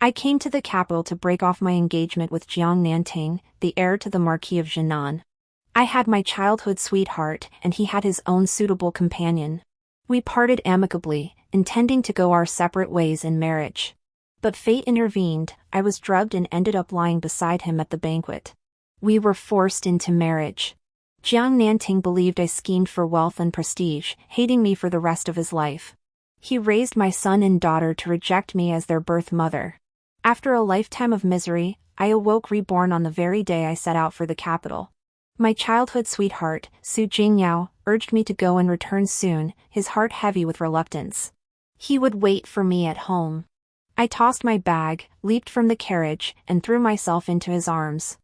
I came to the capital to break off my engagement with Jiang Nanting, the heir to the Marquis of Zhennan. I had my childhood sweetheart, and he had his own suitable companion. We parted amicably, intending to go our separate ways in marriage. But fate intervened. I was drugged and ended up lying beside him at the banquet. We were forced into marriage. Jiang Nanting believed I schemed for wealth and prestige, hating me for the rest of his life. He raised my son and daughter to reject me as their birth mother. After a lifetime of misery, I awoke reborn on the very day I set out for the capital. My childhood sweetheart, Jingyao, urged me to go and return soon, his heart heavy with reluctance. He would wait for me at home. I tossed my bag, leaped from the carriage, and threw myself into his arms.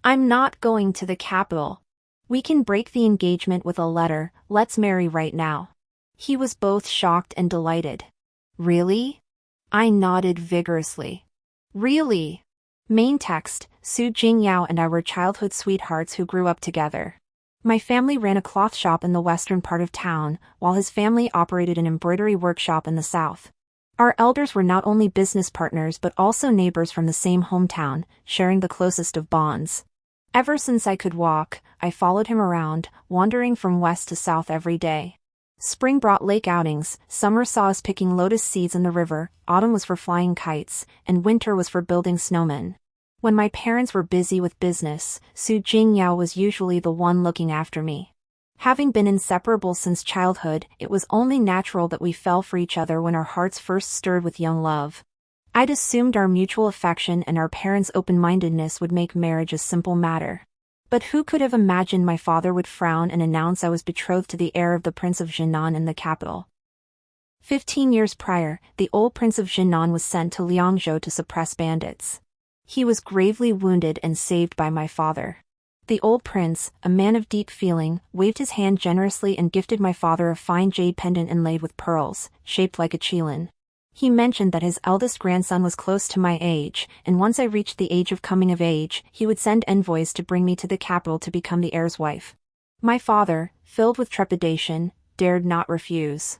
"I'm not going to the capital. We can break the engagement with a letter, let's marry right now." He was both shocked and delighted. "Really?" I nodded vigorously. "Really?" Main text: Jingyao and I were childhood sweethearts who grew up together. My family ran a cloth shop in the western part of town, while his family operated an embroidery workshop in the south. Our elders were not only business partners but also neighbors from the same hometown, sharing the closest of bonds. Ever since I could walk, I followed him around, wandering from west to south every day. Spring brought lake outings, summer saw us picking lotus seeds in the river, autumn was for flying kites, and winter was for building snowmen. When my parents were busy with business, Jingyao was usually the one looking after me. Having been inseparable since childhood, it was only natural that we fell for each other when our hearts first stirred with young love. I'd assumed our mutual affection and our parents' open-mindedness would make marriage a simple matter. But who could have imagined my father would frown and announce I was betrothed to the heir of the Prince of Zhennan in the capital? 15 years prior, the old Prince of Zhennan was sent to Liangzhou to suppress bandits. He was gravely wounded and saved by my father. The old prince, a man of deep feeling, waved his hand generously and gifted my father a fine jade pendant inlaid with pearls, shaped like a qilin. He mentioned that his eldest grandson was close to my age, and once I reached the age of coming of age, he would send envoys to bring me to the capital to become the heir's wife. My father, filled with trepidation, dared not refuse.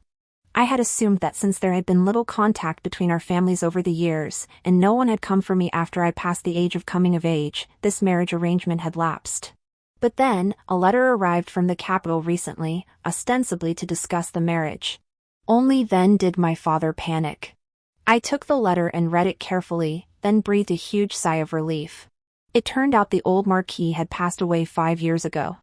I had assumed that since there had been little contact between our families over the years, and no one had come for me after I passed the age of coming of age, this marriage arrangement had lapsed. But then, a letter arrived from the capital recently, ostensibly to discuss the marriage. Only then did my father panic. I took the letter and read it carefully, then breathed a huge sigh of relief. It turned out the old Marquis had passed away 5 years ago.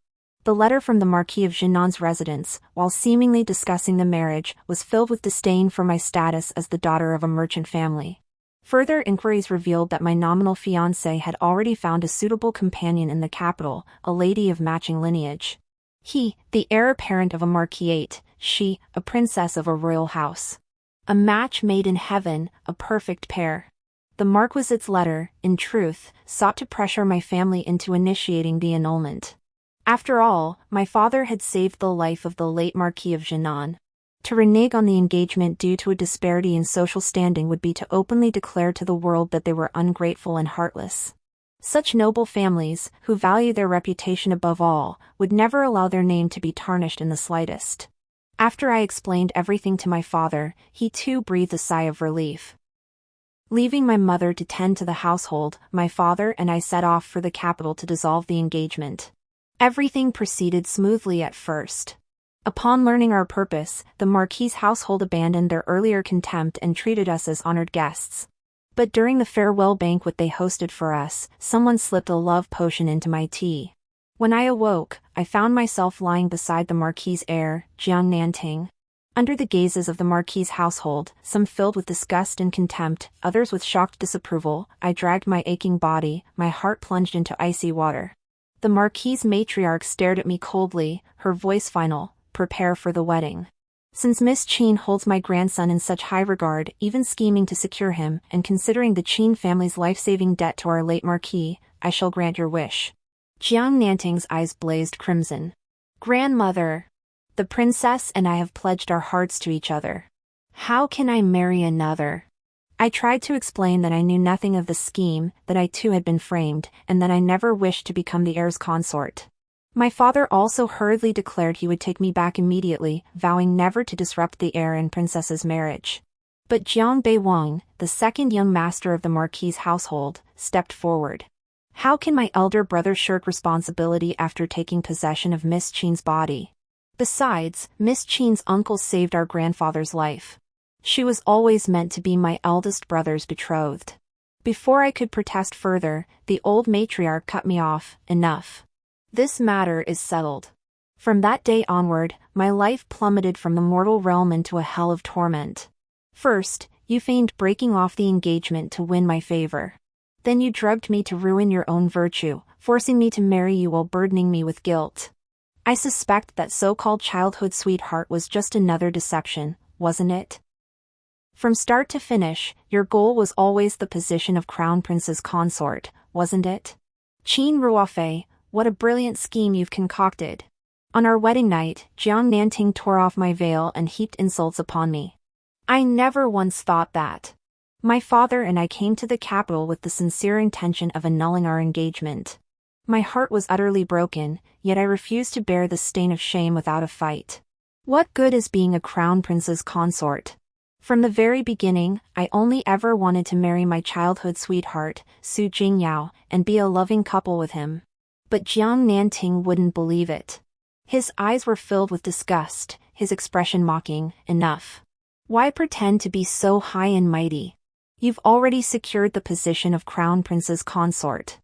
The letter from the Marquis of Zhennan's residence, while seemingly discussing the marriage, was filled with disdain for my status as the daughter of a merchant family. Further inquiries revealed that my nominal fiancé had already found a suitable companion in the capital, a lady of matching lineage. He, the heir apparent of a marquisate, she, a princess of a royal house. A match made in heaven, a perfect pair. The Marquisite's letter, in truth, sought to pressure my family into initiating the annulment. After all, my father had saved the life of the late Marquis of Zhennan. To renege on the engagement due to a disparity in social standing would be to openly declare to the world that they were ungrateful and heartless. Such noble families, who value their reputation above all, would never allow their name to be tarnished in the slightest. After I explained everything to my father, he too breathed a sigh of relief. Leaving my mother to tend to the household, my father and I set off for the capital to dissolve the engagement. Everything proceeded smoothly at first. Upon learning our purpose, the Marquis's household abandoned their earlier contempt and treated us as honored guests. But during the farewell banquet they hosted for us, someone slipped a love potion into my tea. When I awoke, I found myself lying beside the Marquis's heir, Jiang Nanting. Under the gazes of the Marquis's household, some filled with disgust and contempt, others with shocked disapproval, I dragged my aching body, my heart plunged into icy water. The Marquis's matriarch stared at me coldly, her voice final: "Prepare for the wedding. Since Miss Qin holds my grandson in such high regard, even scheming to secure him, and considering the Qin family's life-saving debt to our late Marquis, I shall grant your wish." Jiang Nanting's eyes blazed crimson. "Grandmother! The princess and I have pledged our hearts to each other. How can I marry another?" I tried to explain that I knew nothing of the scheme, that I too had been framed, and that I never wished to become the heir's consort. My father also hurriedly declared he would take me back immediately, vowing never to disrupt the heir and princess's marriage. But Jiang Beiwang, the second young master of the Marquis' household, stepped forward. How can my elder brother shirk responsibility after taking possession of Miss Qin's body? Besides, Miss Qin's uncle saved our grandfather's life. She was always meant to be my eldest brother's betrothed. Before I could protest further, the old matriarch cut me off. Enough. This matter is settled. From that day onward, my life plummeted from the mortal realm into a hell of torment. First, you feigned breaking off the engagement to win my favor. Then you drugged me to ruin your own virtue, forcing me to marry you while burdening me with guilt. I suspect that so-called childhood sweetheart was just another deception, wasn't it? From start to finish, your goal was always the position of Crown Prince's consort, wasn't it? Qin Ruofei, what a brilliant scheme you've concocted. On our wedding night, Jiang Nanting tore off my veil and heaped insults upon me. I never once thought that. My father and I came to the capital with the sincere intention of annulling our engagement. My heart was utterly broken, yet I refused to bear the stain of shame without a fight. What good is being a crown prince's consort? From the very beginning, I only ever wanted to marry my childhood sweetheart, Su Jingyao, and be a loving couple with him. But Jiang Nanting wouldn't believe it. His eyes were filled with disgust, his expression mocking. Enough. Why pretend to be so high and mighty? You've already secured the position of Crown Prince's consort.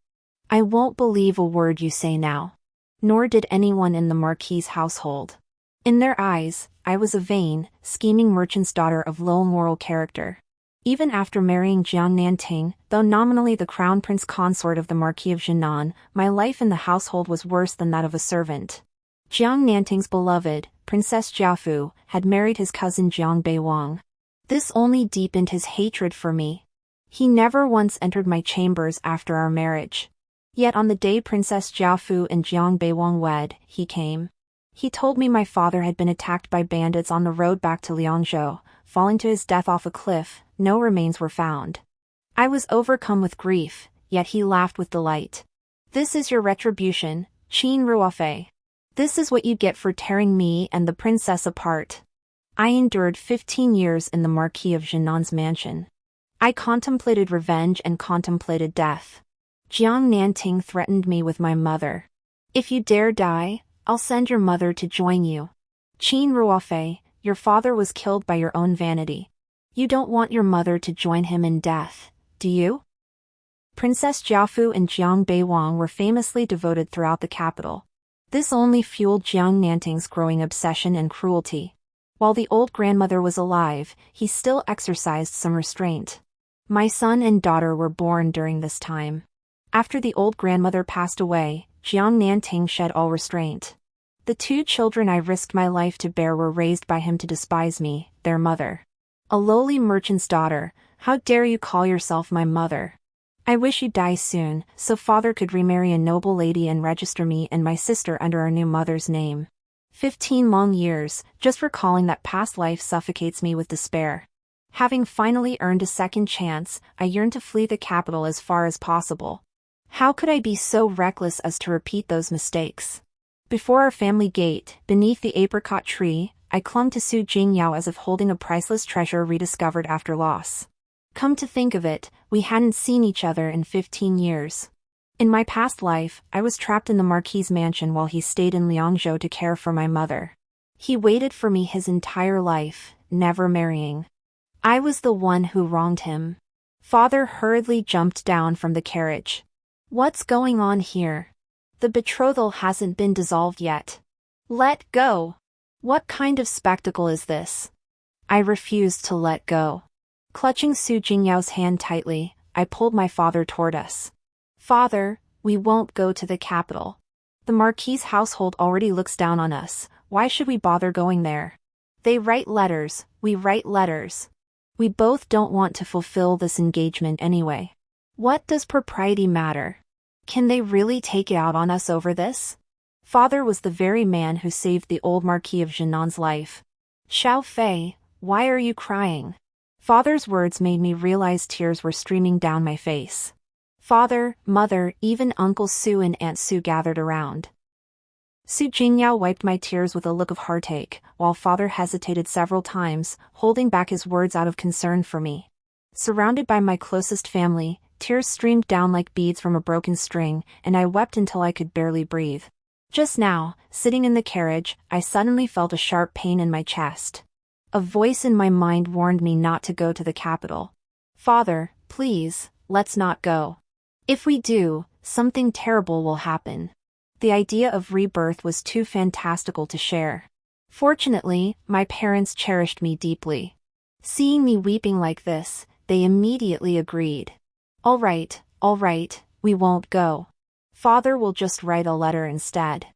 I won't believe a word you say now. Nor did anyone in the Marquis' household. In their eyes, I was a vain, scheming merchant's daughter of low moral character. Even after marrying Jiang Nanting, though nominally the Crown Prince consort of the Marquis of Zhennan, my life in the household was worse than that of a servant. Jiang Nanting's beloved, Princess Jiafu, had married his cousin Jiang Beiwang. This only deepened his hatred for me. He never once entered my chambers after our marriage. Yet on the day Princess Jiafu and Jiang Beiwang wed, he came. He told me my father had been attacked by bandits on the road back to Liangzhou, falling to his death off a cliff. No remains were found. I was overcome with grief, yet he laughed with delight. This is your retribution, Qin Ruofei. This is what you get for tearing me and the princess apart. I endured 15 years in the Marquis of Zhennan's mansion. I contemplated revenge and contemplated death. Jiang Nanting threatened me with my mother. If you dare die, I'll send your mother to join you. Qin Ruofei, your father was killed by your own vanity. You don't want your mother to join him in death, do you? Princess Jiafu and Jiang Beiwang were famously devoted throughout the capital. This only fueled Jiang Nanting's growing obsession and cruelty. While the old grandmother was alive, he still exercised some restraint. My son and daughter were born during this time. After the old grandmother passed away, Jiang Nanting shed all restraint. The two children I risked my life to bear were raised by him to despise me, their mother. A lowly merchant's daughter, how dare you call yourself my mother? I wish you'd die soon, so father could remarry a noble lady and register me and my sister under our new mother's name. 15 long years, just recalling that past life suffocates me with despair. Having finally earned a second chance, I yearn to flee the capital as far as possible. How could I be so reckless as to repeat those mistakes? Before our family gate, beneath the apricot tree, I clung to Su Jingyao as if holding a priceless treasure rediscovered after loss. Come to think of it, we hadn't seen each other in 15 years. In my past life, I was trapped in the Marquis' mansion while he stayed in Liangzhou to care for my mother. He waited for me his entire life, never marrying. I was the one who wronged him. Father hurriedly jumped down from the carriage. What's going on here? The betrothal hasn't been dissolved yet. Let go! What kind of spectacle is this? I refused to let go. Clutching Su Jingyao's hand tightly, I pulled my father toward us. Father, we won't go to the capital. The Marquis' household already looks down on us, why should we bother going there? They write letters, we write letters. We both don't want to fulfill this engagement anyway. What does propriety matter? Can they really take it out on us over this? Father was the very man who saved the old Marquis of Zhennan's life. Xiao Fei, why are you crying? Father's words made me realize tears were streaming down my face. Father, mother, even Uncle Su and Aunt Su gathered around. Su Jingyao wiped my tears with a look of heartache, while father hesitated several times, holding back his words out of concern for me. Surrounded by my closest family, tears streamed down like beads from a broken string, and I wept until I could barely breathe. Just now, sitting in the carriage, I suddenly felt a sharp pain in my chest. A voice in my mind warned me not to go to the capital. Father, please, let's not go. If we do, something terrible will happen. The idea of rebirth was too fantastical to share. Fortunately, my parents cherished me deeply. Seeing me weeping like this, they immediately agreed. All right, we won't go. Father will just write a letter instead.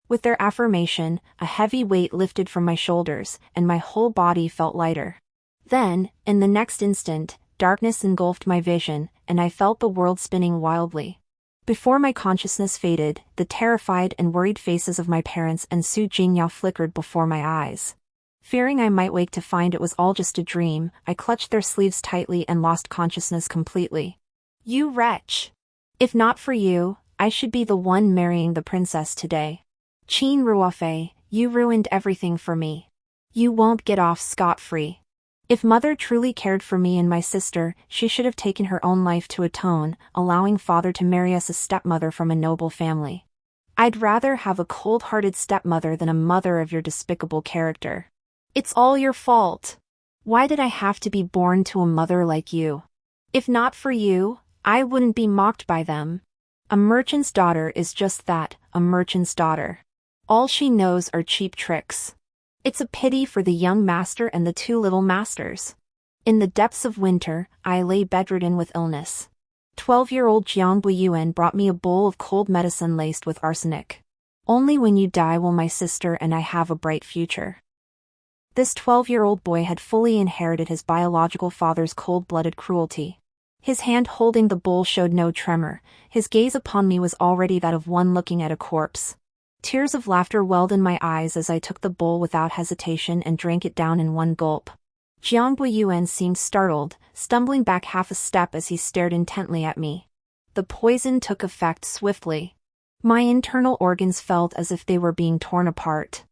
With their affirmation, a heavy weight lifted from my shoulders, and my whole body felt lighter. Then, in the next instant, darkness engulfed my vision, and I felt the world spinning wildly. Before my consciousness faded, the terrified and worried faces of my parents and Su Jingyao flickered before my eyes. Fearing I might wake to find it was all just a dream, I clutched their sleeves tightly and lost consciousness completely. You wretch! If not for you, I should be the one marrying the princess today. Qin Ruofei, you ruined everything for me. You won't get off scot-free. If mother truly cared for me and my sister, she should have taken her own life to atone, allowing father to marry us a stepmother from a noble family. I'd rather have a cold-hearted stepmother than a mother of your despicable character. It's all your fault. Why did I have to be born to a mother like you? If not for you, I wouldn't be mocked by them. A merchant's daughter is just that, a merchant's daughter. All she knows are cheap tricks. It's a pity for the young master and the two little masters. In the depths of winter, I lay bedridden with illness. 12-year-old Jiang Nanting brought me a bowl of cold medicine laced with arsenic. Only when you die will my sister and I have a bright future. This 12-year-old boy had fully inherited his biological father's cold-blooded cruelty. His hand holding the bowl showed no tremor, his gaze upon me was already that of one looking at a corpse. Tears of laughter welled in my eyes as I took the bowl without hesitation and drank it down in one gulp. Jiang Nanting seemed startled, stumbling back half a step as he stared intently at me. The poison took effect swiftly. My internal organs felt as if they were being torn apart.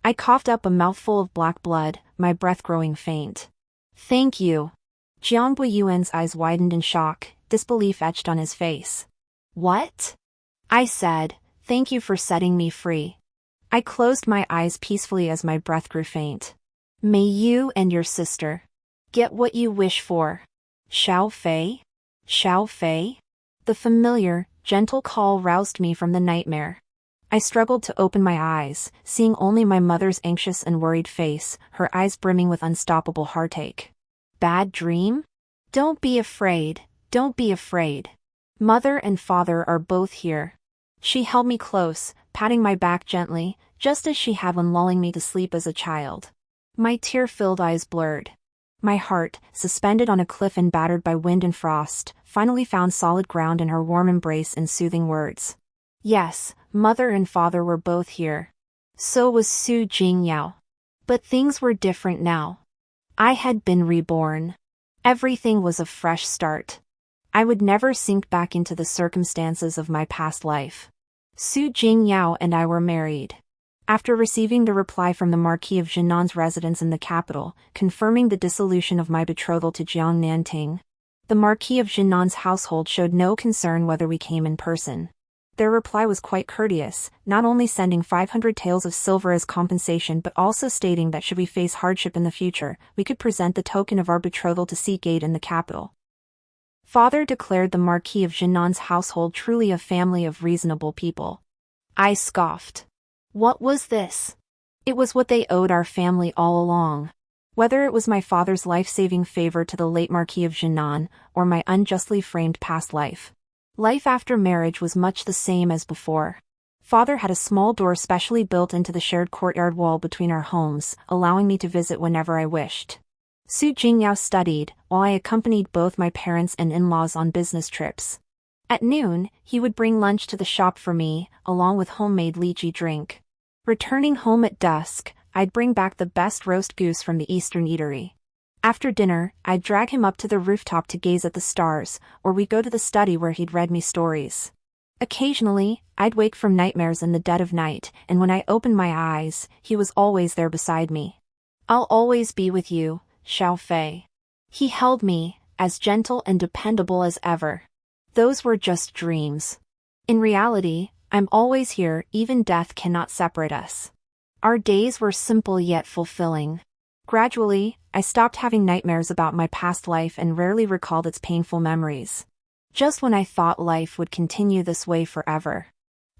I coughed up a mouthful of black blood, my breath growing faint. Thank you. Jiang Nanting's eyes widened in shock, disbelief etched on his face. What? I said, thank you for setting me free. I closed my eyes peacefully as my breath grew faint. May you and your sister get what you wish for. Xiao Fei? Xiao Fei? The familiar, gentle call roused me from the nightmare. I struggled to open my eyes, seeing only my mother's anxious and worried face, her eyes brimming with unstoppable heartache. Bad dream? Don't be afraid, don't be afraid. Mother and father are both here. She held me close, patting my back gently, just as she had when lulling me to sleep as a child. My tear-filled eyes blurred. My heart, suspended on a cliff and battered by wind and frost, finally found solid ground in her warm embrace and soothing words. Yes, mother and father were both here. So was Su Jingyao. But things were different now. I had been reborn. Everything was a fresh start. I would never sink back into the circumstances of my past life. Su Jingyao and I were married. After receiving the reply from the Marquis of Zhennan's residence in the capital, confirming the dissolution of my betrothal to Jiang Nanting, the Marquis of Zhennan's household showed no concern whether we came in person. Their reply was quite courteous, not only sending 500 taels of silver as compensation but also stating that should we face hardship in the future, we could present the token of our betrothal to seek aid in the capital. Father declared the Marquis of Zhennan's household truly a family of reasonable people. I scoffed. What was this? It was what they owed our family all along. Whether it was my father's life-saving favor to the late Marquis of Zhennan, or my unjustly framed past life. Life after marriage was much the same as before. Father had a small door specially built into the shared courtyard wall between our homes, allowing me to visit whenever I wished. Su Jingyao studied, while I accompanied both my parents and in-laws on business trips. At noon, he would bring lunch to the shop for me, along with homemade lychee drink. Returning home at dusk, I'd bring back the best roast goose from the Eastern eatery. After dinner, I'd drag him up to the rooftop to gaze at the stars, or we'd go to the study where he'd read me stories. Occasionally, I'd wake from nightmares in the dead of night, and when I opened my eyes, he was always there beside me. I'll always be with you, Xiao Fei. He held me, as gentle and dependable as ever. Those were just dreams. In reality, I'm always here, even death cannot separate us. Our days were simple yet fulfilling. Gradually, I stopped having nightmares about my past life and rarely recalled its painful memories. Just when I thought life would continue this way forever,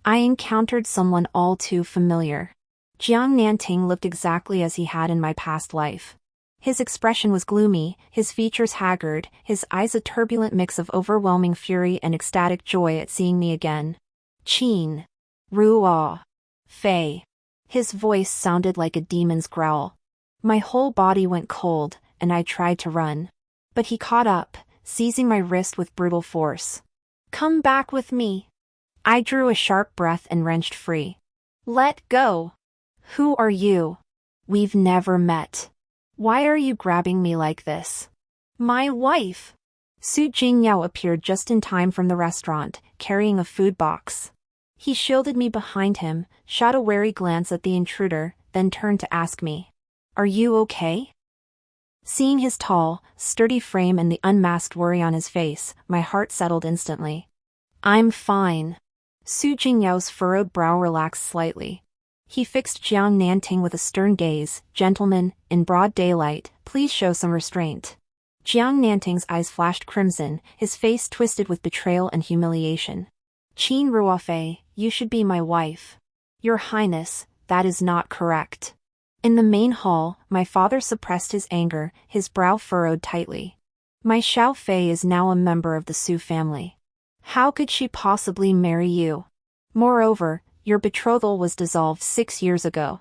I encountered someone all too familiar. Jiang Nanting looked exactly as he had in my past life. His expression was gloomy, his features haggard, his eyes a turbulent mix of overwhelming fury and ecstatic joy at seeing me again. Qin. Ruo. Fei. His voice sounded like a demon's growl. My whole body went cold, and I tried to run. But he caught up, seizing my wrist with brutal force. Come back with me. I drew a sharp breath and wrenched free. Let go. Who are you? We've never met. Why are you grabbing me like this? My wife. Su Jingyao appeared just in time from the restaurant, carrying a food box. He shielded me behind him, shot a wary glance at the intruder, then turned to ask me, "Are you okay?" Seeing his tall, sturdy frame and the unmasked worry on his face, my heart settled instantly. I'm fine. Su Jingyao's furrowed brow relaxed slightly. He fixed Jiang Nanting with a stern gaze. Gentlemen, in broad daylight, please show some restraint. Jiang Nanting's eyes flashed crimson, his face twisted with betrayal and humiliation. Qin Ruofei, you should be my wife. Your Highness, that is not correct. In the main hall, my father suppressed his anger, his brow furrowed tightly. My Xiao Fei is now a member of the Su family. How could she possibly marry you? Moreover, your betrothal was dissolved 6 years ago.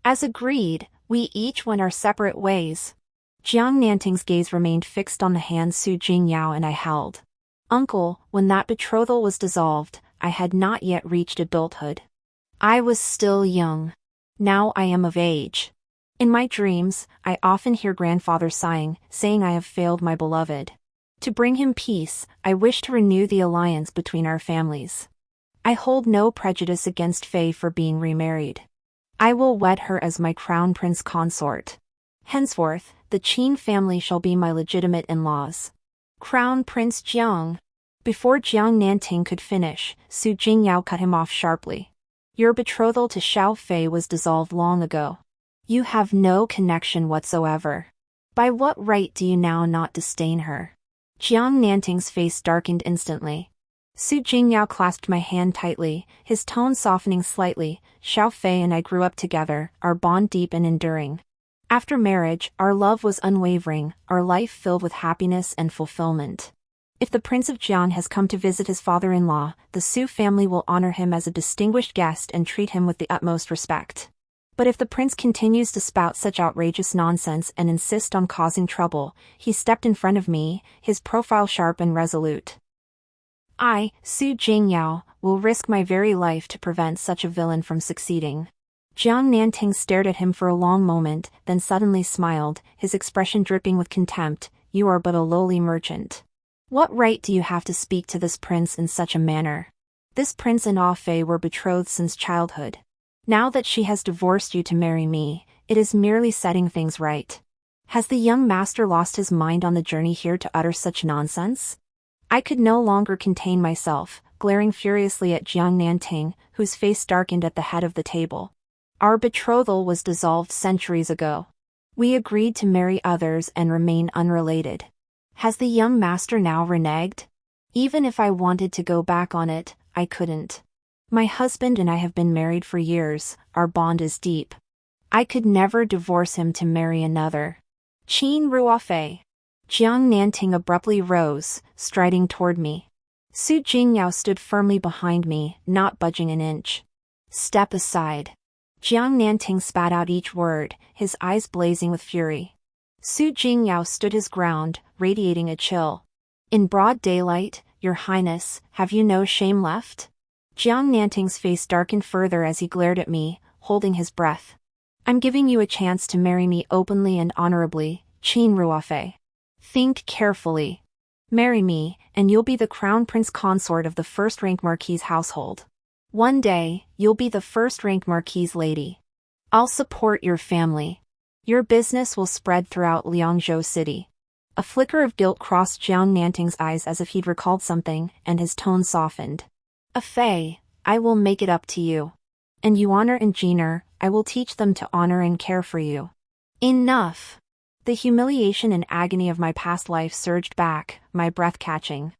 As agreed, we each went our separate ways. Jiang Nanting's gaze remained fixed on the hand Su Jingyao and I held. Uncle, when that betrothal was dissolved, I had not yet reached adulthood. I was still young. Now I am of age. In my dreams, I often hear grandfather sighing, saying I have failed my beloved. To bring him peace, I wish to renew the alliance between our families. I hold no prejudice against Fei for being remarried. I will wed her as my crown prince consort. Henceforth, the Qin family shall be my legitimate in-laws. Crown Prince Jiang. Before Jiang Nanting could finish, Su Jingyao cut him off sharply. Your betrothal to Xiao Fei was dissolved long ago. You have no connection whatsoever. By what right do you now not disdain her? Jiang Nanting's face darkened instantly. Su Jingyao clasped my hand tightly, his tone softening slightly. Xiao Fei and I grew up together, our bond deep and enduring. After marriage, our love was unwavering, our life filled with happiness and fulfillment. If the Prince of Jian has come to visit his father-in-law, the Su family will honor him as a distinguished guest and treat him with the utmost respect. But if the prince continues to spout such outrageous nonsense and insist on causing trouble, he stepped in front of me, his profile sharp and resolute. I, Su Jingyao, will risk my very life to prevent such a villain from succeeding. Jiang Nanting stared at him for a long moment, then suddenly smiled, his expression dripping with contempt. You are but a lowly merchant. What right do you have to speak to this prince in such a manner? This prince and Ah Fei were betrothed since childhood. Now that she has divorced you to marry me, it is merely setting things right. Has the young master lost his mind on the journey here to utter such nonsense? I could no longer contain myself, glaring furiously at Jiang Nanting, whose face darkened at the head of the table. Our betrothal was dissolved centuries ago. We agreed to marry others and remain unrelated. Has the young master now reneged? Even if I wanted to go back on it, I couldn't. My husband and I have been married for years, our bond is deep. I could never divorce him to marry another. Qin Ruofei. Jiang Nanting abruptly rose, striding toward me. Su Jingyao stood firmly behind me, not budging an inch. Step aside. Jiang Nanting spat out each word, his eyes blazing with fury. Su Jingyao stood his ground, radiating a chill. In broad daylight, Your Highness, have you no shame left? Jiang Nanting's face darkened further as he glared at me, holding his breath. I'm giving you a chance to marry me openly and honorably, Qin Ruofei. Think carefully. Marry me, and you'll be the crown prince consort of the first-rank marquis household. One day, you'll be the first-rank marquis lady. I'll support your family. Your business will spread throughout Liangzhou City. A flicker of guilt crossed Jiang Nanting's eyes as if he'd recalled something, and his tone softened. Fei, I will make it up to you. And Yuaner and Jiner, I will teach them to honor and care for you. Enough! The humiliation and agony of my past life surged back, my breath catching.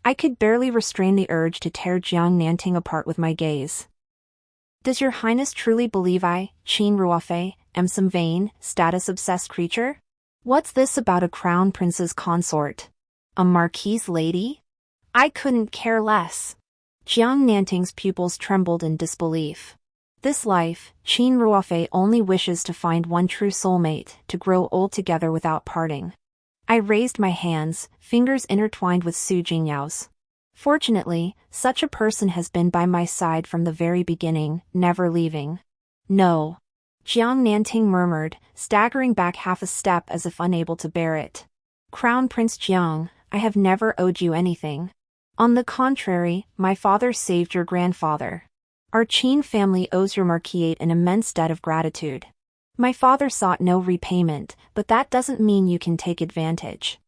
I could barely restrain the urge to tear Jiang Nanting apart with my gaze. Does your highness truly believe I, Qin Ruofei, am some vain, status-obsessed creature? What's this about a crown prince's consort? A marquise lady? I couldn't care less. Jiang Nanting's pupils trembled in disbelief. This life, Qin Ruofei only wishes to find one true soulmate, to grow old together without parting. I raised my hands, fingers intertwined with Su Jingyao's. Fortunately, such a person has been by my side from the very beginning, never leaving. No. Jiang Nanting murmured, staggering back half a step as if unable to bear it. Crown Prince Jiang, I have never owed you anything. On the contrary, my father saved your grandfather. Our Qin family owes your marquisate an immense debt of gratitude. My father sought no repayment, but that doesn't mean you can take advantage.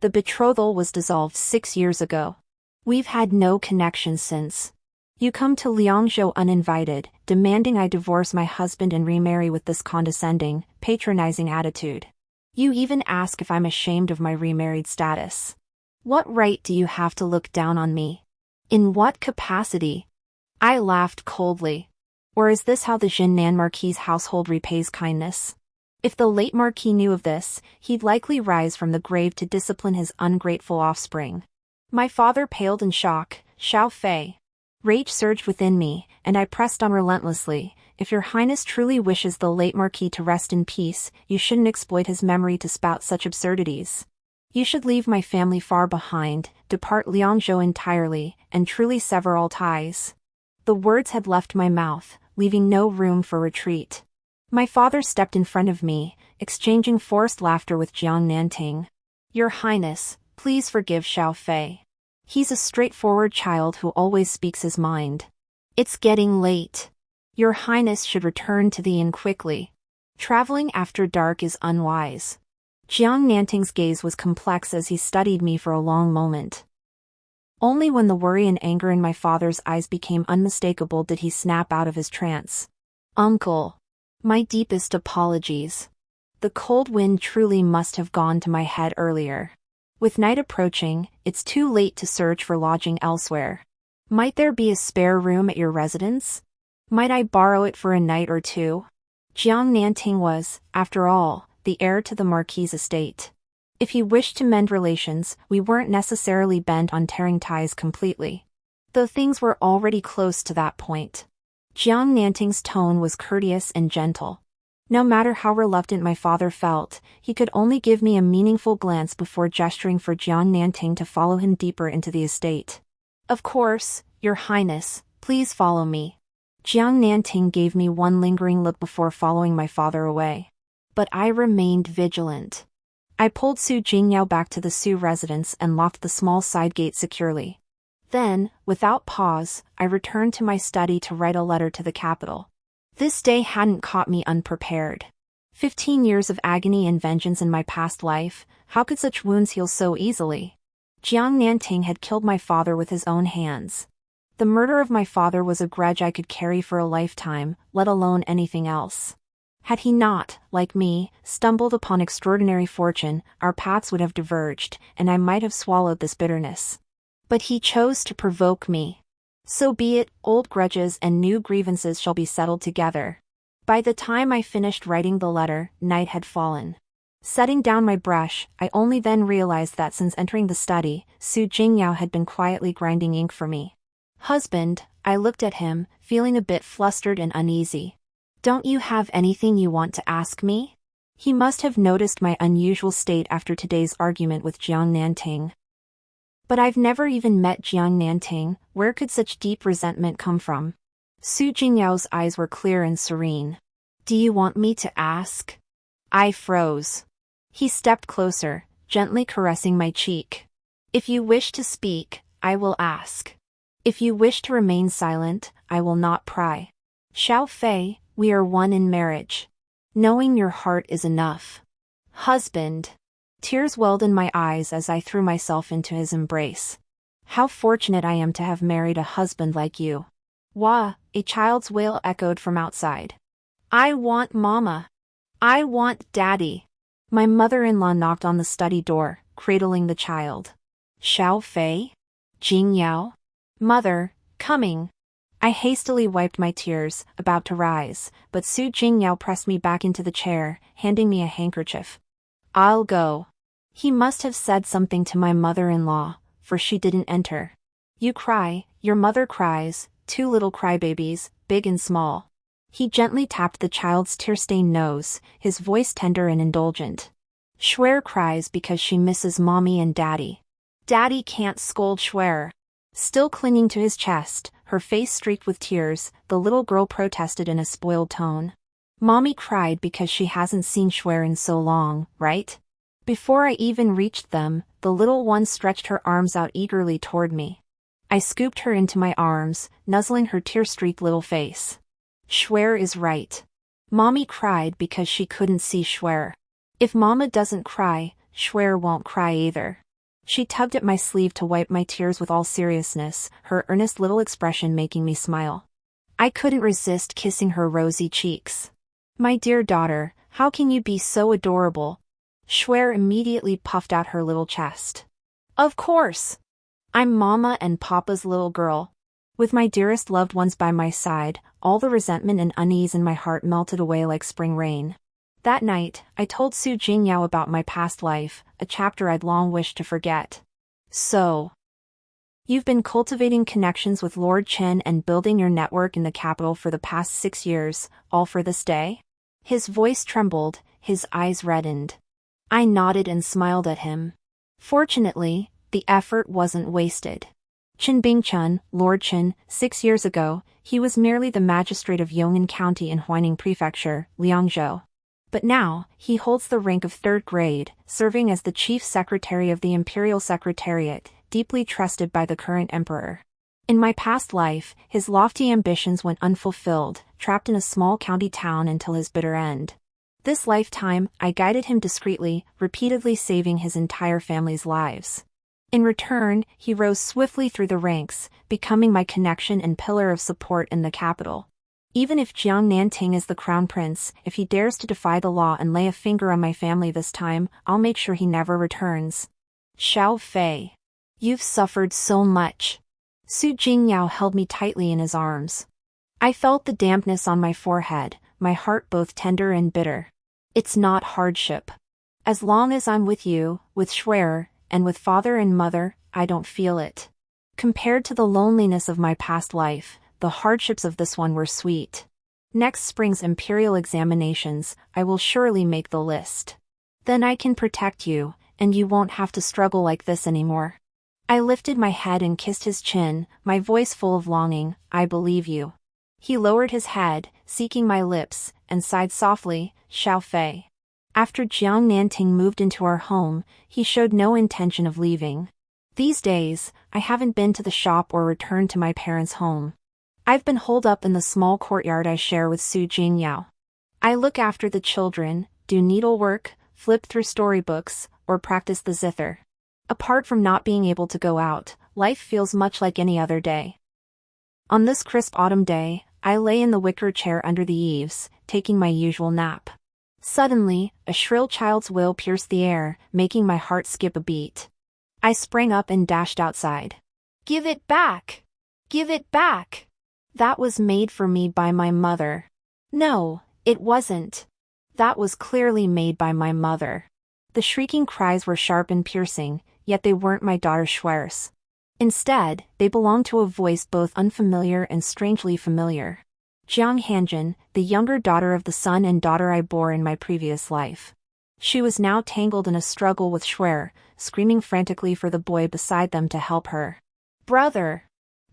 The betrothal was dissolved 6 years ago. We've had no connection since. You come to Liangzhou uninvited, demanding I divorce my husband and remarry with this condescending, patronizing attitude. You even ask if I'm ashamed of my remarried status. What right do you have to look down on me? In what capacity? I laughed coldly. Or is this how the Zhennan Marquis household repays kindness? If the late Marquis knew of this, he'd likely rise from the grave to discipline his ungrateful offspring. My father paled in shock. Xiao Fei. Rage surged within me, and I pressed on relentlessly. If your highness truly wishes the late Marquis to rest in peace, you shouldn't exploit his memory to spout such absurdities. You should leave my family far behind, depart Liangzhou entirely, and truly sever all ties. The words had left my mouth, leaving no room for retreat. My father stepped in front of me, exchanging forced laughter with Jiang Nanting. Your highness, please forgive Xiao Fei. He's a straightforward child who always speaks his mind. It's getting late. Your highness should return to the inn quickly. Traveling after dark is unwise. Jiang Nanting's gaze was complex as he studied me for a long moment. Only when the worry and anger in my father's eyes became unmistakable did he snap out of his trance. Uncle. My deepest apologies. The cold wind truly must have gone to my head earlier. With night approaching, it's too late to search for lodging elsewhere. Might there be a spare room at your residence? Might I borrow it for a night or two? Jiang Nanting was, after all, the heir to the Marquis' estate. If he wished to mend relations, we weren't necessarily bent on tearing ties completely. Though things were already close to that point. Jiang Nanting's tone was courteous and gentle. No matter how reluctant my father felt, he could only give me a meaningful glance before gesturing for Jiang Nanting to follow him deeper into the estate. Of course, your highness, please follow me. Jiang Nanting gave me one lingering look before following my father away. But I remained vigilant. I pulled Su Jingyao back to the Su residence and locked the small side gate securely. Then, without pause, I returned to my study to write a letter to the capital. This day hadn't caught me unprepared. 15 years of agony and vengeance in my past life, how could such wounds heal so easily? Jiang Nanting had killed my father with his own hands. The murder of my father was a grudge I could carry for a lifetime, let alone anything else. Had he not, like me, stumbled upon extraordinary fortune, our paths would have diverged, and I might have swallowed this bitterness. But he chose to provoke me. So be it, old grudges and new grievances shall be settled together. By the time I finished writing the letter, night had fallen. Setting down my brush, I only then realized that since entering the study, Su Jingyao had been quietly grinding ink for me. Husband, I looked at him, feeling a bit flustered and uneasy. Don't you have anything you want to ask me? He must have noticed my unusual state after today's argument with Jiang Nanting. But I've never even met Jiang Nanting, where could such deep resentment come from? Su Jingyao's eyes were clear and serene. Do you want me to ask? I froze. He stepped closer, gently caressing my cheek. If you wish to speak, I will ask. If you wish to remain silent, I will not pry. Xiao Fei, we are one in marriage. Knowing your heart is enough. Husband. Tears welled in my eyes as I threw myself into his embrace. How fortunate I am to have married a husband like you. Wah, a child's wail echoed from outside. I want mama. I want daddy. My mother-in-law knocked on the study door, cradling the child. Xiao Fei? Jingyao? Mother, coming. I hastily wiped my tears, about to rise, but Su Jingyao pressed me back into the chair, handing me a handkerchief. I'll go. He must have said something to my mother-in-law, for she didn't enter. You cry, your mother cries, two little crybabies, big and small. He gently tapped the child's tear-stained nose, his voice tender and indulgent. Shuer cries because she misses mommy and daddy. Daddy can't scold Shuer. Still clinging to his chest, her face streaked with tears, the little girl protested in a spoiled tone. Mommy cried because she hasn't seen Shuer in so long, right? Before I even reached them, the little one stretched her arms out eagerly toward me. I scooped her into my arms, nuzzling her tear-streaked little face. Shuer is right. Mommy cried because she couldn't see Shuer. If Mama doesn't cry, Shuer won't cry either. She tugged at my sleeve to wipe my tears with all seriousness, her earnest little expression making me smile. I couldn't resist kissing her rosy cheeks. My dear daughter, how can you be so adorable? Shuer immediately puffed out her little chest. Of course! I'm Mama and Papa's little girl. With my dearest loved ones by my side, all the resentment and unease in my heart melted away like spring rain. That night, I told Su Jingyao about my past life, a chapter I'd long wished to forget. So, you've been cultivating connections with Lord Chen and building your network in the capital for the past 6 years, all for this day? His voice trembled, his eyes reddened. I nodded and smiled at him. Fortunately, the effort wasn't wasted. Chen Bingchun, Lord Chen, 6 years ago, he was merely the magistrate of Yong'an County in Huaining Prefecture, Liangzhou. But now, he holds the rank of 3rd grade, serving as the chief secretary of the Imperial Secretariat, deeply trusted by the current emperor. In my past life, his lofty ambitions went unfulfilled, trapped in a small county town until his bitter end. This lifetime, I guided him discreetly, repeatedly saving his entire family's lives. In return, he rose swiftly through the ranks, becoming my connection and pillar of support in the capital. Even if Jiang Nanting is the crown prince, if he dares to defy the law and lay a finger on my family this time, I'll make sure he never returns. Xiao Fei. You've suffered so much. Su Jingyao held me tightly in his arms. I felt the dampness on my forehead, my heart both tender and bitter. It's not hardship. As long as I'm with you, with Shuer, and with father and mother, I don't feel it. Compared to the loneliness of my past life, the hardships of this one were sweet. Next spring's imperial examinations, I will surely make the list. Then I can protect you, and you won't have to struggle like this anymore. I lifted my head and kissed his chin, my voice full of longing. I believe you. He lowered his head, seeking my lips, and sighed softly, Xiao Fei. After Jiang Nanting moved into our home, he showed no intention of leaving. These days, I haven't been to the shop or returned to my parents' home. I've been holed up in the small courtyard I share with Su Jingyao. I look after the children, do needlework, flip through storybooks, or practice the zither. Apart from not being able to go out, life feels much like any other day. On this crisp autumn day, I lay in the wicker chair under the eaves, taking my usual nap. Suddenly, a shrill child's wail pierced the air, making my heart skip a beat. I sprang up and dashed outside. Give it back! Give it back! That was made for me by my mother. No, it wasn't. That was clearly made by my mother. The shrieking cries were sharp and piercing, yet they weren't my daughter Shuer's. Instead, they belonged to a voice both unfamiliar and strangely familiar. Jiang Hanjin, the younger daughter of the son and daughter I bore in my previous life. She was now tangled in a struggle with Shuer, screaming frantically for the boy beside them to help her. Brother!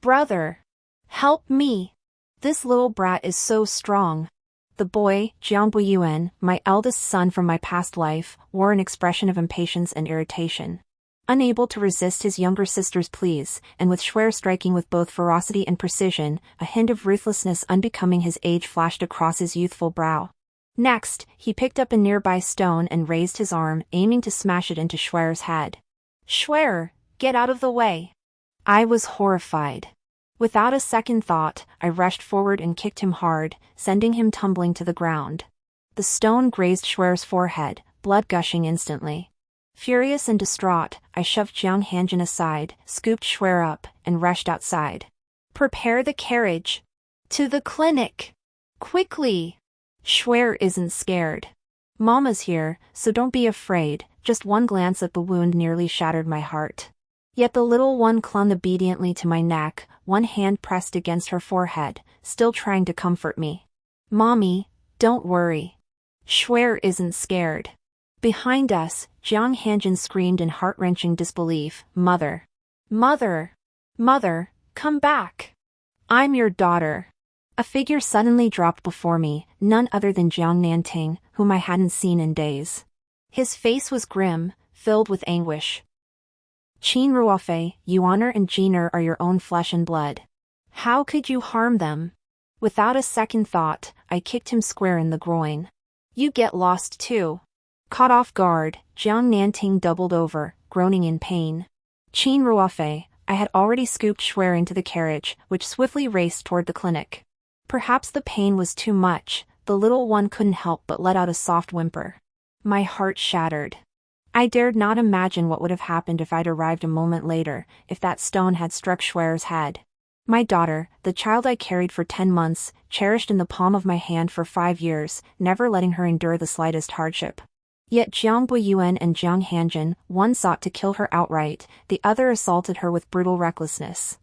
Brother! Help me! This little brat is so strong. The boy, Jiang Buiyuan, my eldest son from my past life, wore an expression of impatience and irritation. Unable to resist his younger sister's pleas, and with Schwer striking with both ferocity and precision, a hint of ruthlessness unbecoming his age flashed across his youthful brow. Next, he picked up a nearby stone and raised his arm, aiming to smash it into Schwer's head. "Schwer, get out of the way!" I was horrified. Without a second thought, I rushed forward and kicked him hard, sending him tumbling to the ground. The stone grazed Schwer's forehead, blood gushing instantly. Furious and distraught, I shoved Jiang Nanting aside, scooped Schwer up, and rushed outside. "Prepare the carriage! To the clinic! Quickly! Schwer isn't scared. Mama's here, so don't be afraid." Just one glance at the wound nearly shattered my heart. Yet the little one clung obediently to my neck, one hand pressed against her forehead, still trying to comfort me. "Mommy, don't worry. Schwer isn't scared." Behind us, Jiang Nanting screamed in heart-wrenching disbelief, "Mother! Mother! Mother, come back! I'm your daughter!" A figure suddenly dropped before me, none other than Jiang Nanting, whom I hadn't seen in days. His face was grim, filled with anguish. "Qin Ruofei, Yuaner and Jiner are your own flesh and blood. How could you harm them?" Without a second thought, I kicked him square in the groin. "You get lost too." Caught off guard, Jiang Nanting doubled over, groaning in pain. "Qin Ruofei," I had already scooped Schwer into the carriage, which swiftly raced toward the clinic. Perhaps the pain was too much, the little one couldn't help but let out a soft whimper. My heart shattered. I dared not imagine what would have happened if I'd arrived a moment later, if that stone had struck Schwer's head. My daughter, the child I carried for 10 months, cherished in the palm of my hand for 5 years, never letting her endure the slightest hardship. Yet Jiang Buiyuan and Jiang Nanting, one sought to kill her outright, the other assaulted her with brutal recklessness.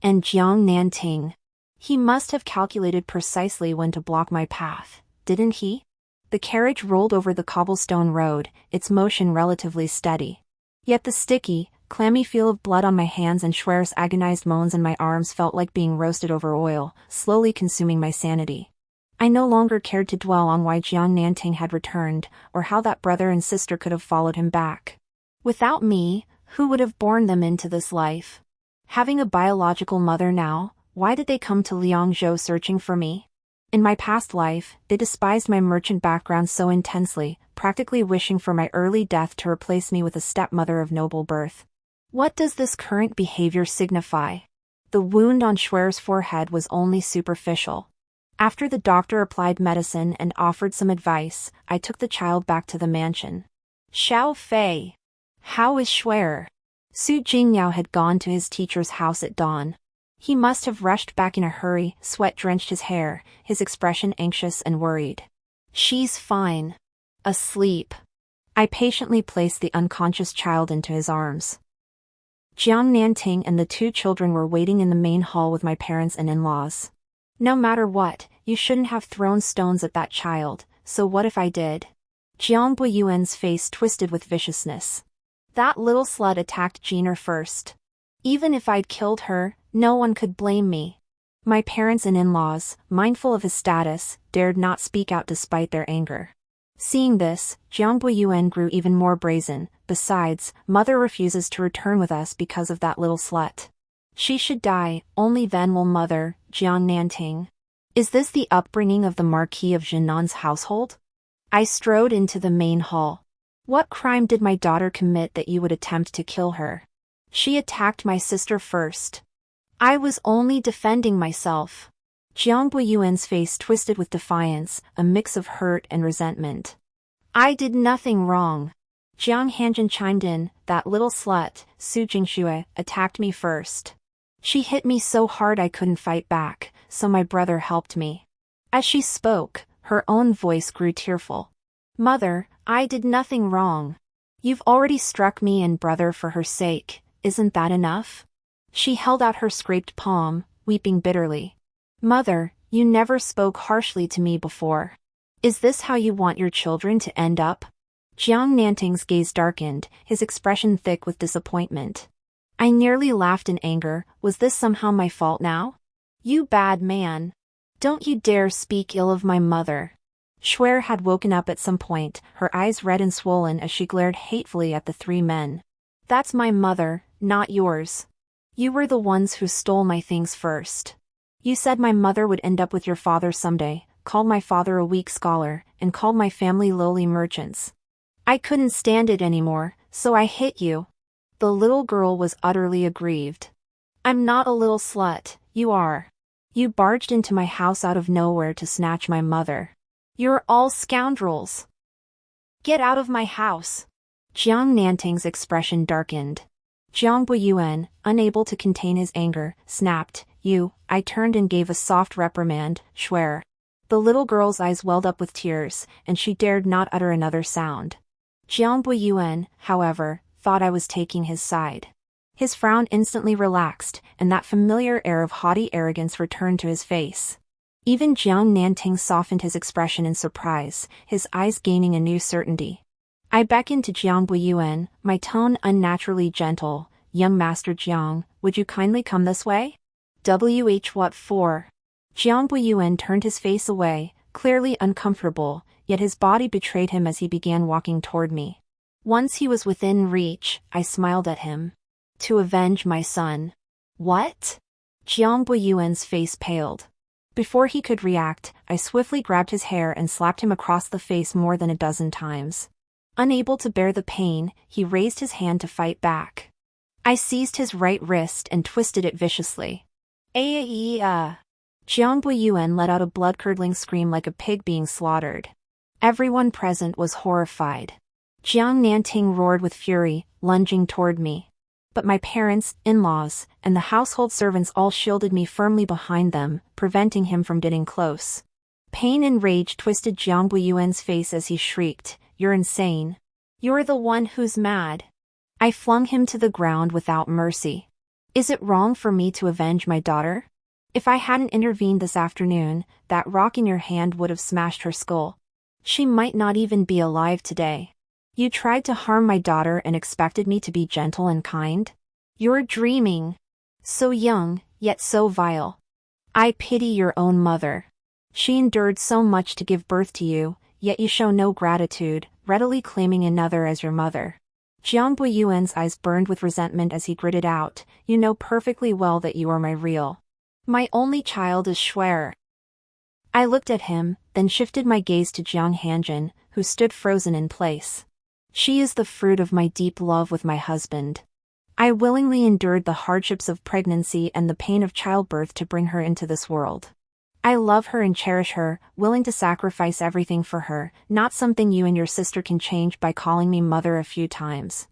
And Jiang Nanting. He must have calculated precisely when to block my path, didn't he? The carriage rolled over the cobblestone road, its motion relatively steady. Yet the sticky, clammy feel of blood on my hands and Schwer's agonized moans in my arms felt like being roasted over oil, slowly consuming my sanity. I no longer cared to dwell on why Jiang Nanting had returned, or how that brother and sister could have followed him back. Without me, who would have borne them into this life? Having a biological mother now, why did they come to Liangzhou searching for me? In my past life, they despised my merchant background so intensely, practically wishing for my early death to replace me with a stepmother of noble birth. What does this current behavior signify? The wound on Schwer's forehead was only superficial. After the doctor applied medicine and offered some advice, I took the child back to the mansion. "Xiao Fei. How is Schwer?" Su Jingyao had gone to his teacher's house at dawn. He must have rushed back in a hurry, sweat drenched his hair, his expression anxious and worried. "She's fine. Asleep." I patiently placed the unconscious child into his arms. Jiang Nanting and the 2 children were waiting in the main hall with my parents and in-laws. "No matter what, you shouldn't have thrown stones at that child, so what if I did?" Jiang Buiyuan's face twisted with viciousness. "That little slut attacked Jiner first. Even if I'd killed her, no one could blame me." My parents and in-laws, mindful of his status, dared not speak out despite their anger. Seeing this, Jiang Buiyuan grew even more brazen. "Besides, mother refuses to return with us because of that little slut. She should die, only then will mother." Jiang Nanting. Is this the upbringing of the Marquis of Zhennan's household? I strode into the main hall. "What crime did my daughter commit that you would attempt to kill her?" "She attacked my sister first. I was only defending myself." Jiang Buiyuan's face twisted with defiance, a mix of hurt and resentment. "I did nothing wrong." Jiang Nanting chimed in, "That little slut, Su Jingxue, attacked me first. She hit me so hard I couldn't fight back, so my brother helped me." As she spoke, her own voice grew tearful. "Mother, I did nothing wrong. You've already struck me and brother for her sake, isn't that enough?" She held out her scraped palm, weeping bitterly. "Mother, you never spoke harshly to me before. Is this how you want your children to end up?" Jiang Nanting's gaze darkened, his expression thick with disappointment. I nearly laughed in anger. Was this somehow my fault now? "You bad man. Don't you dare speak ill of my mother." Schwer had woken up at some point, her eyes red and swollen as she glared hatefully at the 3 men. That's my mother, not yours. You were the ones who stole my things first. You said my mother would end up with your father someday, called my father a weak scholar, and called my family lowly merchants. I couldn't stand it anymore, so I hit you." The little girl was utterly aggrieved. "I'm not a little slut, you are. You barged into my house out of nowhere to snatch my mother. You're all scoundrels. Get out of my house." Jiang Nanting's expression darkened. Jiang Buiyuan, unable to contain his anger, snapped, "You." I turned and gave a soft reprimand, "Swear." The little girl's eyes welled up with tears, and she dared not utter another sound. Jiang Buiyuan, however, thought I was taking his side. His frown instantly relaxed, and that familiar air of haughty arrogance returned to his face. Even Jiang Nanting softened his expression in surprise, his eyes gaining a new certainty. I beckoned to Jiang Buiyuan, my tone unnaturally gentle. "Young Master Jiang, would you kindly come this way?" What for?" Jiang Buiyuan turned his face away, clearly uncomfortable, yet his body betrayed him as he began walking toward me. Once he was within reach, I smiled at him. "To avenge my son." "What?" Jiang Buiyuan's face paled. Before he could react, I swiftly grabbed his hair and slapped him across the face more than a dozen times. Unable to bear the pain, he raised his hand to fight back. I seized his right wrist and twisted it viciously. Jiang Buiyuan let out a blood-curdling scream like a pig being slaughtered. Everyone present was horrified. Jiang Nanting roared with fury, lunging toward me. But my parents, in-laws, and the household servants all shielded me firmly behind them, preventing him from getting close. Pain and rage twisted Jiang Buiyuan's face as he shrieked, "You're insane. You're the one who's mad." I flung him to the ground without mercy. Is it wrong for me to avenge my daughter? If I hadn't intervened this afternoon, that rock in your hand would have smashed her skull. She might not even be alive today. You tried to harm my daughter and expected me to be gentle and kind? You're dreaming. So young, yet so vile. I pity your own mother. She endured so much to give birth to you, yet you show no gratitude, readily claiming another as your mother. Jiang Buiyuan's eyes burned with resentment as he gritted out, "You know perfectly well that you are my only child is Shuer." I looked at him, then shifted my gaze to Jiang Hanjin, who stood frozen in place. "She is the fruit of my deep love with my husband. I willingly endured the hardships of pregnancy and the pain of childbirth to bring her into this world. I love her and cherish her, willing to sacrifice everything for her, not something you and your sister can change by calling me mother a few times.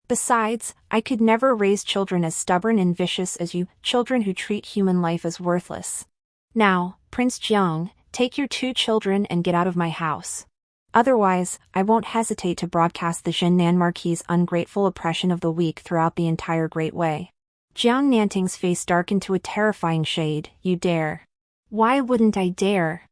Besides, I could never raise children as stubborn and vicious as you, children who treat human life as worthless. Now, Prince Jiang, take your 2 children and get out of my house. Otherwise, I won't hesitate to broadcast the Zhennan Marquis' ungrateful oppression of the weak throughout the entire Great Way." Jiang Nanting's face darkened to a terrifying shade. "You dare." "Why wouldn't I dare?"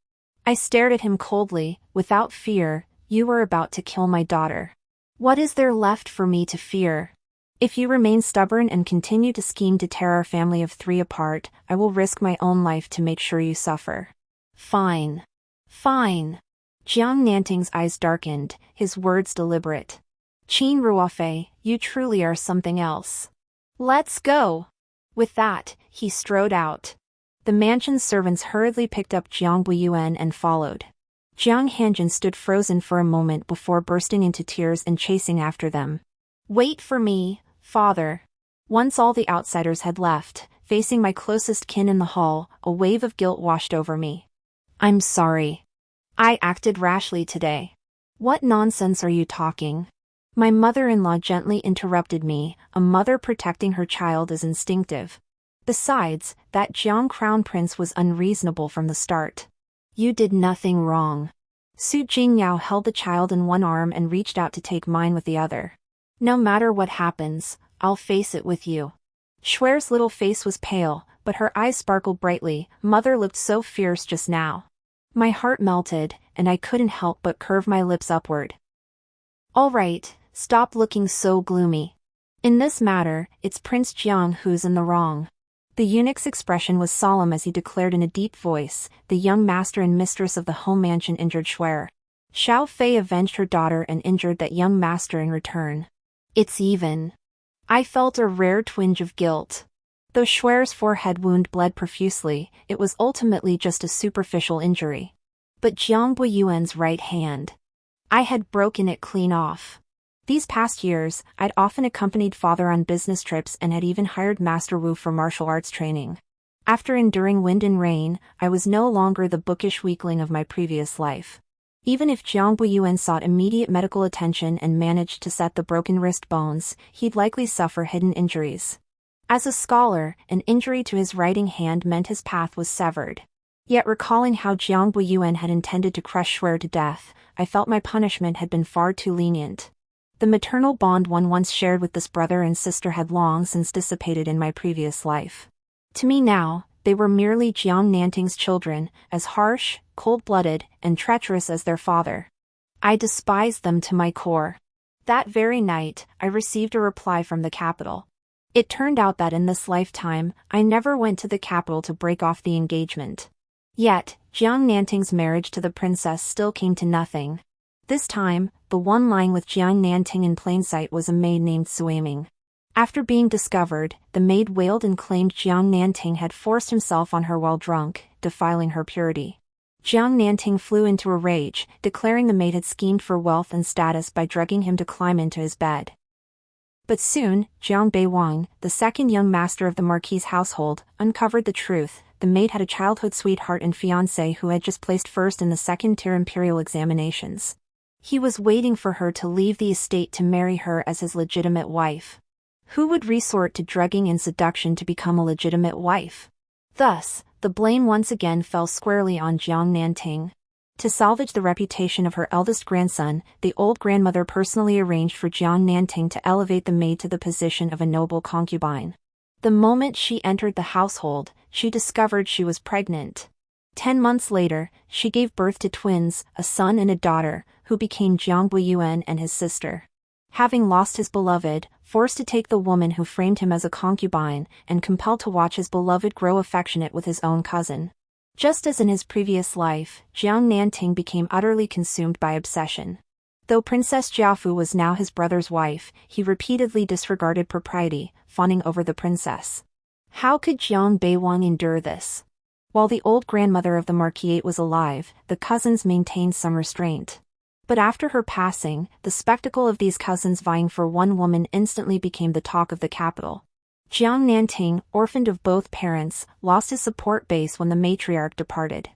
I stared at him coldly, without fear. "You are about to kill my daughter. What is there left for me to fear? If you remain stubborn and continue to scheme to tear our family of 3 apart, I will risk my own life to make sure you suffer." "Fine. Fine." Jiang Nanting's eyes darkened, his words deliberate. "Qin Ruofei, you truly are something else. Let's go." With that, he strode out. The mansion's servants hurriedly picked up Jiang Buiyuan and followed. Jiang Hanjin stood frozen for a moment before bursting into tears and chasing after them. "Wait for me, father." Once all the outsiders had left, facing my closest kin in the hall, a wave of guilt washed over me. "I'm sorry. I acted rashly today." "What nonsense are you talking?" My mother-in-law gently interrupted me. "A mother protecting her child is instinctive. Besides, that Jiang Crown Prince was unreasonable from the start. You did nothing wrong." Jingyao held the child in one arm and reached out to take mine with the other. "No matter what happens, I'll face it with you." Shuer's little face was pale, but her eyes sparkled brightly. Mother looked so fierce just now. My heart melted, and I couldn't help but curve my lips upward. "All right, stop looking so gloomy. In this matter, it's Prince Jiang who's in the wrong." The eunuch's expression was solemn as he declared in a deep voice, "The young master and mistress of the home mansion injured Shuer. Xiao Fei avenged her daughter and injured that young master in return. It's even." I felt a rare twinge of guilt. Though Xuer's forehead wound bled profusely, it was ultimately just a superficial injury. But Jiang Buiyuan's right hand. I had broken it clean off. These past years, I'd often accompanied father on business trips and had even hired Master Wu for martial arts training. After enduring wind and rain, I was no longer the bookish weakling of my previous life. Even if Jiang Buiyuan sought immediate medical attention and managed to set the broken wrist bones, he'd likely suffer hidden injuries. As a scholar, an injury to his writing hand meant his path was severed. Yet recalling how Jiang Buiyuan had intended to crush Xuer to death, I felt my punishment had been far too lenient. The maternal bond one once shared with this brother and sister had long since dissipated in my previous life. To me now, they were merely Jiang Nanting's children, as harsh, cold-blooded, and treacherous as their father. I despised them to my core. That very night, I received a reply from the capital. It turned out that in this lifetime, I never went to the capital to break off the engagement. Yet, Jiang Nanting's marriage to the princess still came to nothing. This time, the one lying with Jiang Nanting in plain sight was a maid named Suiming. After being discovered, the maid wailed and claimed Jiang Nanting had forced himself on her while drunk, defiling her purity. Jiang Nanting flew into a rage, declaring the maid had schemed for wealth and status by drugging him to climb into his bed. But soon, Jiang Beiwang, the second young master of the Marquis' household, uncovered the truth. The maid had a childhood sweetheart and fiancé who had just placed first in the second-tier imperial examinations. He was waiting for her to leave the estate to marry her as his legitimate wife. Who would resort to drugging and seduction to become a legitimate wife? Thus, the blame once again fell squarely on Jiang Nanting. To salvage the reputation of her eldest grandson, the old grandmother personally arranged for Jiang Nanting to elevate the maid to the position of a noble concubine. The moment she entered the household, she discovered she was pregnant. 10 months later, she gave birth to twins, a son and a daughter, who became Jiang Buiyuan and his sister. Having lost his beloved, forced to take the woman who framed him as a concubine, and compelled to watch his beloved grow affectionate with his own cousin. Just as in his previous life, Jiang Nanting became utterly consumed by obsession. Though Princess Jiafu was now his brother's wife, he repeatedly disregarded propriety, fawning over the princess. How could Jiang Beiwang endure this? While the old grandmother of the Marquis was alive, the cousins maintained some restraint. But after her passing, the spectacle of these cousins vying for one woman instantly became the talk of the capital. Jiang Nanting, orphaned of both parents, lost his support base when the matriarch departed.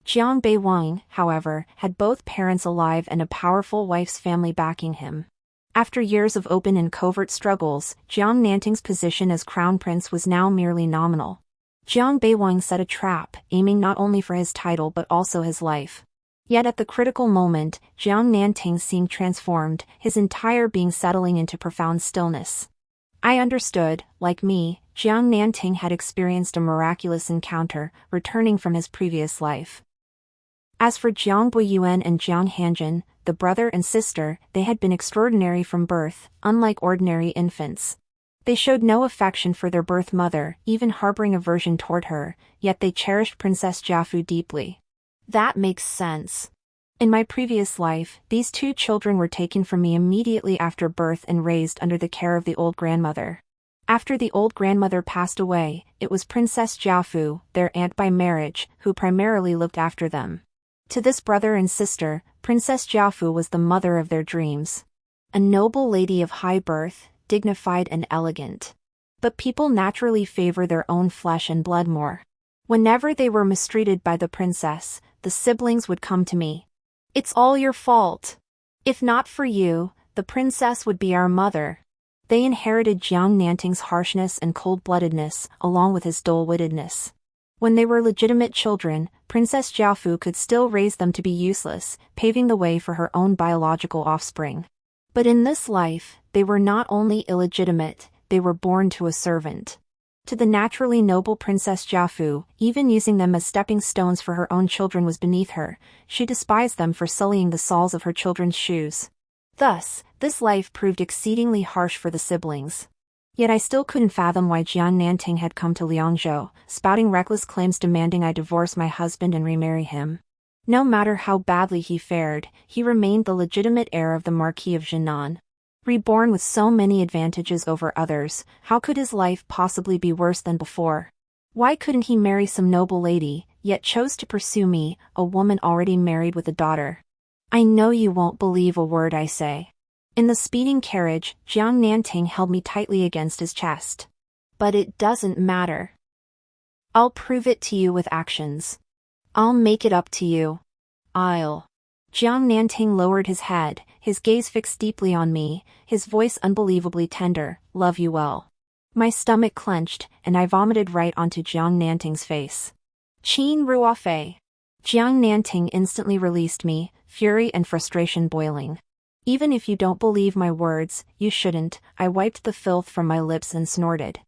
Jiang Beiwang, however, had both parents alive and a powerful wife's family backing him. After years of open and covert struggles, Jiang Nanting's position as crown prince was now merely nominal. Jiang Beiwang set a trap, aiming not only for his title but also his life. Yet at the critical moment, Jiang Nanting seemed transformed, his entire being settling into profound stillness. I understood, like me, Jiang Nanting had experienced a miraculous encounter, returning from his previous life. As for Jiang Buiyuan and Jiang Hanjin, the brother and sister, they had been extraordinary from birth, unlike ordinary infants. They showed no affection for their birth mother, even harboring aversion toward her, yet they cherished Princess Jiafu deeply. That makes sense. In my previous life, these two children were taken from me immediately after birth and raised under the care of the old grandmother. After the old grandmother passed away, it was Princess Jiafu, their aunt by marriage, who primarily looked after them. To this brother and sister, Princess Jiafu was the mother of their dreams. A noble lady of high birth, dignified and elegant. But people naturally favor their own flesh and blood more. Whenever they were mistreated by the princess, the siblings would come to me. "It's all your fault. If not for you, the princess would be our mother." They inherited Jiang Nanting's harshness and cold-bloodedness, along with his dull-wittedness. When they were legitimate children, Princess Jiafu could still raise them to be useless, paving the way for her own biological offspring. But in this life, they were not only illegitimate, they were born to a servant. To the naturally noble Princess Jiafu, even using them as stepping stones for her own children was beneath her. She despised them for sullying the soles of her children's shoes. Thus, this life proved exceedingly harsh for the siblings. Yet I still couldn't fathom why Jiang Nanting had come to Liangzhou, spouting reckless claims demanding I divorce my husband and remarry him. No matter how badly he fared, he remained the legitimate heir of the Marquis of Zhennan. Reborn with so many advantages over others, how could his life possibly be worse than before? Why couldn't he marry some noble lady, yet chose to pursue me, a woman already married with a daughter? I know you won't believe a word I say. In the speeding carriage, Jiang Nanting held me tightly against his chest. But it doesn't matter. I'll prove it to you with actions. I'll make it up to you. Jiang Nanting lowered his head, his gaze fixed deeply on me, his voice unbelievably tender, love you well. My stomach clenched, and I vomited right onto Jiang Nanting's face. Qin Ruofei. Jiang Nanting instantly released me, fury and frustration boiling. Even if you don't believe my words, you shouldn't. I wiped the filth from my lips and snorted.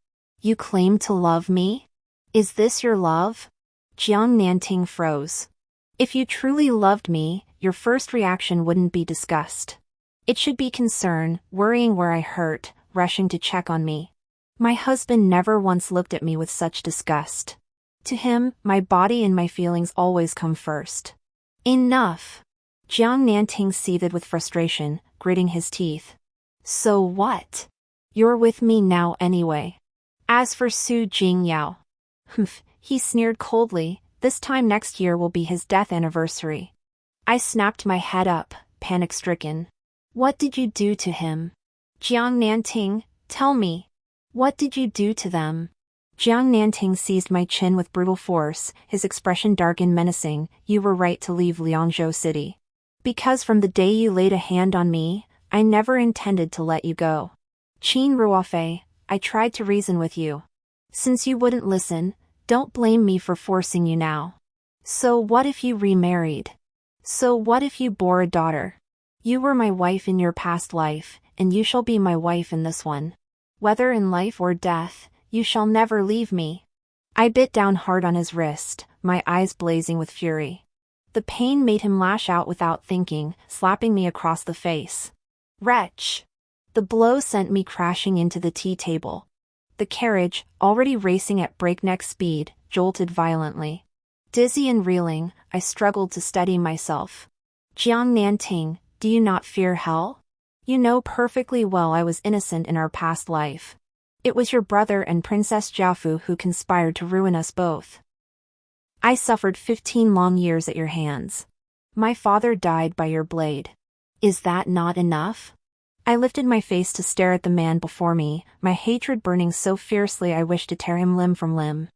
You claim to love me? Is this your love? Jiang Nanting froze. If you truly loved me, your first reaction wouldn't be disgust. It should be concern, worrying where I hurt, rushing to check on me. My husband never once looked at me with such disgust. To him, my body and my feelings always come first. Enough! Jiang Nanting seethed with frustration, gritting his teeth. So what? You're with me now anyway. As for Su Jingyao. Humph, he sneered coldly, this time next year will be his death anniversary. I snapped my head up, panic-stricken. What did you do to him? Jiang Nanting, tell me. What did you do to them? Jiang Nanting seized my chin with brutal force, his expression dark and menacing. You were right to leave Liangzhou City. Because from the day you laid a hand on me, I never intended to let you go. Qin Ruofei, I tried to reason with you. Since you wouldn't listen, don't blame me for forcing you now. So what if you remarried? So what if you bore a daughter? You were my wife in your past life, and you shall be my wife in this one. Whether in life or death, you shall never leave me. I bit down hard on his wrist, my eyes blazing with fury. The pain made him lash out without thinking, slapping me across the face. Wretch! The blow sent me crashing into the tea table. The carriage, already racing at breakneck speed, jolted violently. Dizzy and reeling, I struggled to steady myself. Jiang Nanting, do you not fear hell? You know perfectly well I was innocent in our past life. It was your brother and Princess Jiafu who conspired to ruin us both. I suffered 15 long years at your hands. My father died by your blade. Is that not enough? I lifted my face to stare at the man before me, my hatred burning so fiercely I wished to tear him limb from limb.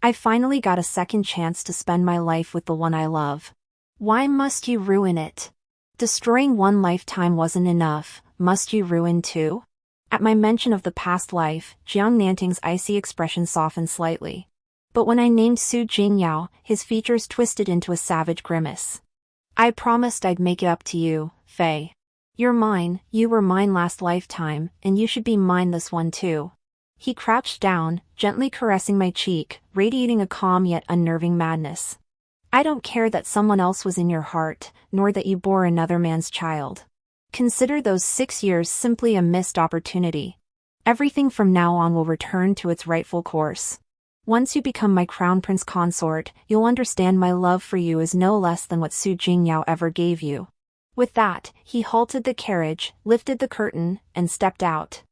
I finally got a second chance to spend my life with the one I love. Why must you ruin it? Destroying one lifetime wasn't enough, must you ruin two? At my mention of the past life, Jiang Nanting's icy expression softened slightly. But when I named Su Jingyao, his features twisted into a savage grimace. I promised I'd make it up to you, Fei. You're mine, you were mine last lifetime, and you should be mine this one too. He crouched down, gently caressing my cheek, radiating a calm yet unnerving madness. I don't care that someone else was in your heart, nor that you bore another man's child. Consider those 6 years simply a missed opportunity. Everything from now on will return to its rightful course. Once you become my crown prince consort, you'll understand my love for you is no less than what Su Jingyao ever gave you. With that, he halted the carriage, lifted the curtain, and stepped out.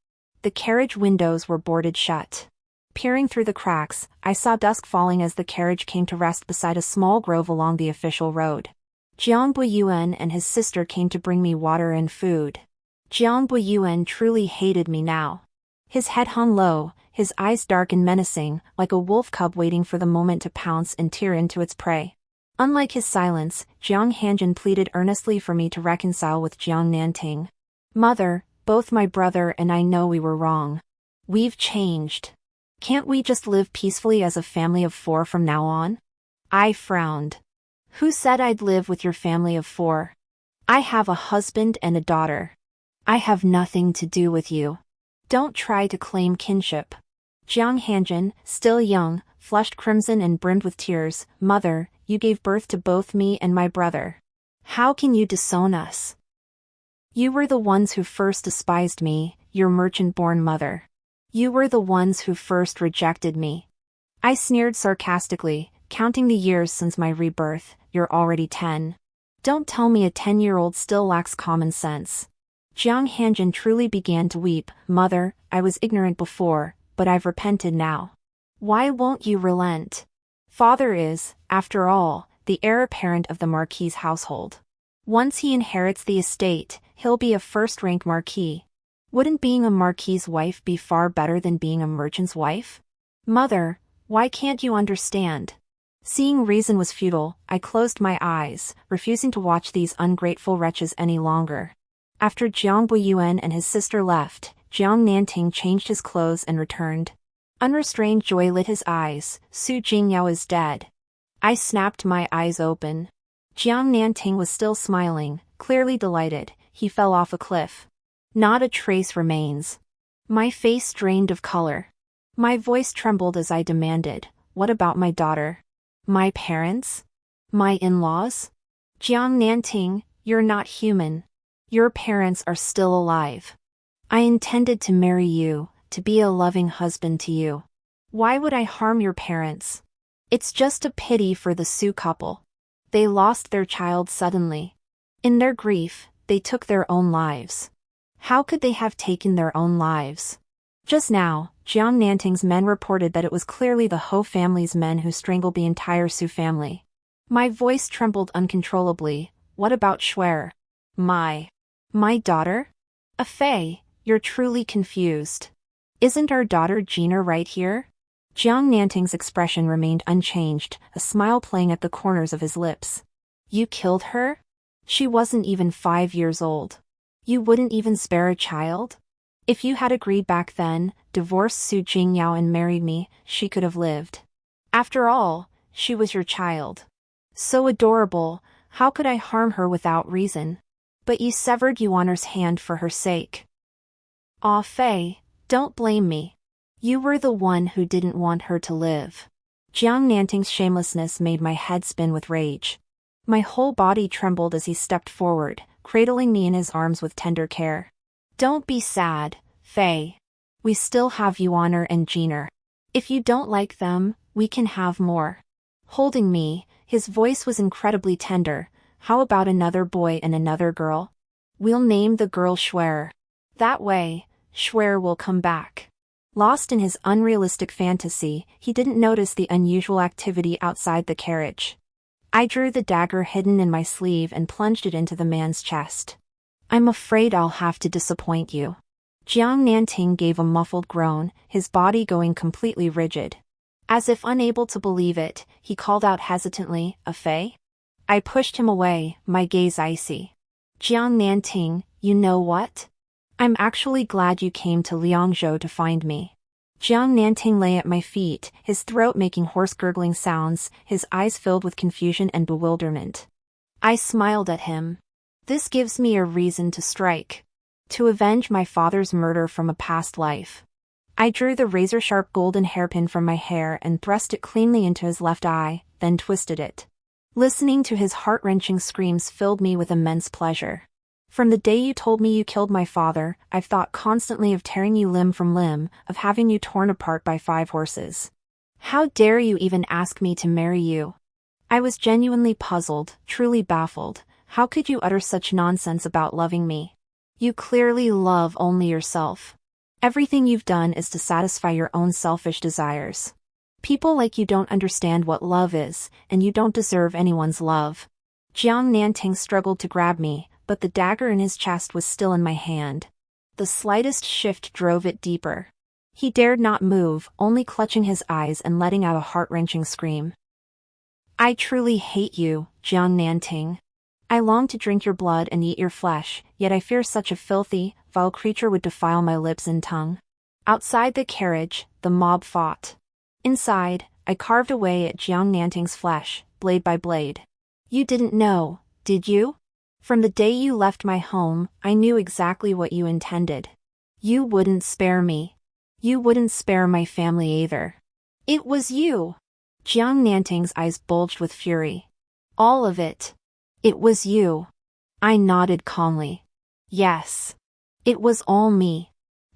The carriage windows were boarded shut. Peering through the cracks, I saw dusk falling as the carriage came to rest beside a small grove along the official road. Jiang Buiyuan and his sister came to bring me water and food. Jiang Buiyuan truly hated me now. His head hung low, his eyes dark and menacing, like a wolf cub waiting for the moment to pounce and tear into its prey. Unlike his silence, Jiang Hanjin pleaded earnestly for me to reconcile with Jiang Nanting. Mother, both my brother and I know we were wrong. We've changed. Can't we just live peacefully as a family of 4 from now on? I frowned. Who said I'd live with your family of 4? I have a husband and a daughter. I have nothing to do with you. Don't try to claim kinship. Jiang Hanjin, still young, flushed crimson and brimmed with tears. Mother, you gave birth to both me and my brother. How can you disown us? You were the ones who first despised me, your merchant-born mother. You were the ones who first rejected me. I sneered sarcastically, counting the years since my rebirth. You're already 10. Don't tell me a 10-year-old still lacks common sense. Jiang Hanjin truly began to weep. Mother, I was ignorant before, but I've repented now. Why won't you relent? Father is, after all, the heir apparent of the Marquis' household. Once he inherits the estate, he'll be a first-rank Marquis. Wouldn't being a Marquis' wife be far better than being a merchant's wife? Mother, why can't you understand? Seeing reason was futile, I closed my eyes, refusing to watch these ungrateful wretches any longer. After Jiang Buiyuan and his sister left, Jiang Nanting changed his clothes and returned. Unrestrained joy lit his eyes. Su Jingyao is dead. I snapped my eyes open. Jiang Nanting was still smiling, clearly delighted. He fell off a cliff. Not a trace remains. My face drained of color. My voice trembled as I demanded, what about my daughter? My parents? My in-laws? Jiang Nanting, you're not human. Your parents are still alive. I intended to marry you, to be a loving husband to you. Why would I harm your parents? It's just a pity for the Su couple. They lost their child suddenly. In their grief, they took their own lives. How could they have taken their own lives? Just now, Jiang Nanting's men reported that it was clearly the Ho family's men who strangled the entire Su family. My voice trembled uncontrollably. What about Shuer? My daughter? Fei, you're truly confused. Isn't our daughter Gina right here? Jiang Nanting's expression remained unchanged, a smile playing at the corners of his lips. You killed her? She wasn't even 5 years old. You wouldn't even spare a child? If you had agreed back then, divorced Su Jingyao and married me, she could have lived. After all, she was your child. So adorable, how could I harm her without reason? But you severed Yuaner's hand for her sake. Aw Fei, don't blame me. You were the one who didn't want her to live. Jiang Nanting's shamelessness made my head spin with rage. My whole body trembled as he stepped forward, cradling me in his arms with tender care. Don't be sad, Fei. We still have Yuaner and Gina. If you don't like them, we can have more. Holding me, his voice was incredibly tender. How about another boy and another girl? We'll name the girl Shuer. That way, Shuer will come back. Lost in his unrealistic fantasy, he didn't notice the unusual activity outside the carriage. I drew the dagger hidden in my sleeve and plunged it into the man's chest. I'm afraid I'll have to disappoint you. Jiang Nanting gave a muffled groan, his body going completely rigid. As if unable to believe it, he called out hesitantly, Fei? I pushed him away, my gaze icy. Jiang Nanting, you know what? I'm actually glad you came to Liangzhou to find me. Jiang Nanting lay at my feet, his throat making hoarse gurgling sounds, his eyes filled with confusion and bewilderment. I smiled at him. This gives me a reason to strike. To avenge my father's murder from a past life. I drew the razor-sharp golden hairpin from my hair and thrust it cleanly into his left eye, then twisted it. Listening to his heart-wrenching screams filled me with immense pleasure. From the day you told me you killed my father, I've thought constantly of tearing you limb from limb, of having you torn apart by 5 horses. How dare you even ask me to marry you? I was genuinely puzzled, truly baffled. How could you utter such nonsense about loving me? You clearly love only yourself. Everything you've done is to satisfy your own selfish desires. People like you don't understand what love is, and you don't deserve anyone's love. Jiang Nanting struggled to grab me, but the dagger in his chest was still in my hand. The slightest shift drove it deeper. He dared not move, only clutching his eyes and letting out a heart-wrenching scream. I truly hate you, Jiang Nanting. I long to drink your blood and eat your flesh, yet I fear such a filthy, vile creature would defile my lips and tongue. Outside the carriage, the mob fought. Inside, I carved away at Jiang Nanting's flesh, blade by blade. You didn't know, did you? From the day you left my home, I knew exactly what you intended. You wouldn't spare me. You wouldn't spare my family either. It was you. Jiang Nanting's eyes bulged with fury. All of it. It was you. I nodded calmly. Yes. It was all me.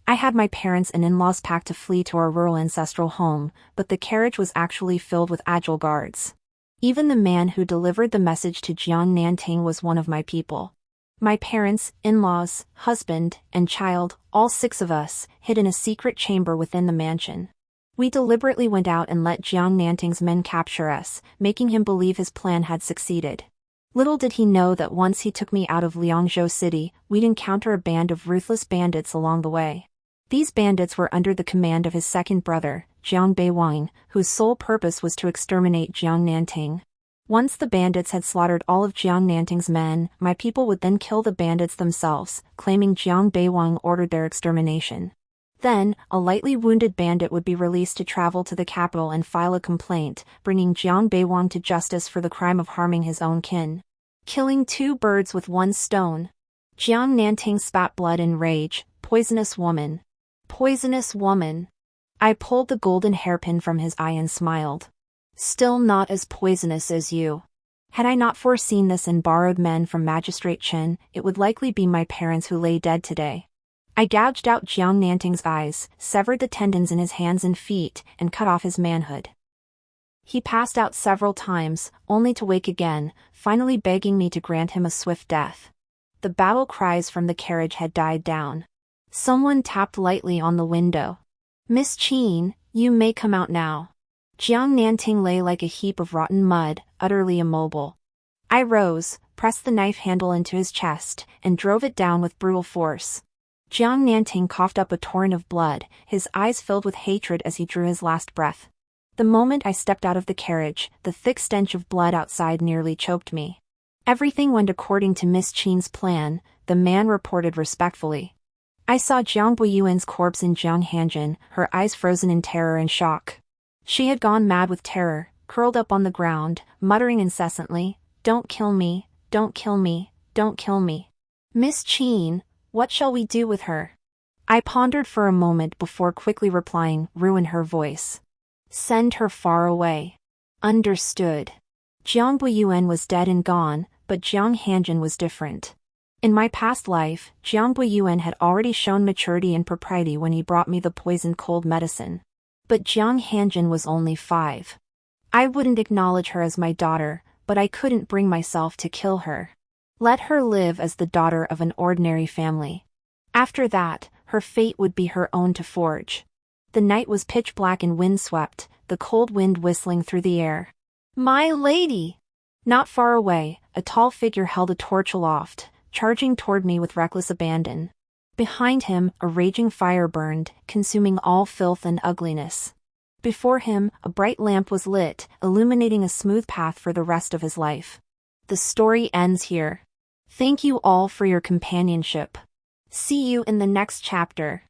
I had my parents and in-laws packed to flee to our rural ancestral home, but the carriage was actually filled with agile guards. Even the man who delivered the message to Jiang Nanting was one of my people. My parents, in-laws, husband, and child, all 6 of us, hid in a secret chamber within the mansion. We deliberately went out and let Jiang Nanting's men capture us, making him believe his plan had succeeded. Little did he know that once he took me out of Liangzhou City, we'd encounter a band of ruthless bandits along the way. These bandits were under the command of his second brother, Jiang Beiwang, whose sole purpose was to exterminate Jiang Nanting. Once the bandits had slaughtered all of Jiang Nanting's men, my people would then kill the bandits themselves, claiming Jiang Beiwang ordered their extermination. Then, a lightly wounded bandit would be released to travel to the capital and file a complaint, bringing Jiang Beiwang to justice for the crime of harming his own kin. Killing 2 birds with 1 stone. Jiang Nanting spat blood in rage. Poisonous woman. Poisonous woman. I pulled the golden hairpin from his eye and smiled. Still not as poisonous as you. Had I not foreseen this and borrowed men from Magistrate Chen, it would likely be my parents who lay dead today. I gouged out Jiang Nanting's eyes, severed the tendons in his hands and feet, and cut off his manhood. He passed out several times, only to wake again, finally begging me to grant him a swift death. The battle cries from the carriage had died down. Someone tapped lightly on the window. Miss Qin, you may come out now. Jiang Nanting lay like a heap of rotten mud, utterly immobile. I rose, pressed the knife handle into his chest, and drove it down with brutal force. Jiang Nanting coughed up a torrent of blood, his eyes filled with hatred as he drew his last breath. The moment I stepped out of the carriage, the thick stench of blood outside nearly choked me. Everything went according to Miss Qin's plan, the man reported respectfully. I saw Jiang Buiyuan's corpse in Jiang Hanjin, her eyes frozen in terror and shock. She had gone mad with terror, curled up on the ground, muttering incessantly, "Don't kill me, don't kill me, don't kill me. Miss Qin, what shall we do with her?" I pondered for a moment before quickly replying, ruin her voice. Send her far away. Understood. Jiang Buiyuan was dead and gone, but Jiang Hanjin was different. In my past life, Jiang Buiyuan had already shown maturity and propriety when he brought me the poisoned cold medicine. But Jiang Hanjin was only 5. I wouldn't acknowledge her as my daughter, but I couldn't bring myself to kill her. Let her live as the daughter of an ordinary family. After that, her fate would be her own to forge. The night was pitch black and windswept, the cold wind whistling through the air. My lady! Not far away, a tall figure held a torch aloft, charging toward me with reckless abandon. Behind him, a raging fire burned, consuming all filth and ugliness. Before him, a bright lamp was lit, illuminating a smooth path for the rest of his life. The story ends here. Thank you all for your companionship. See you in the next chapter.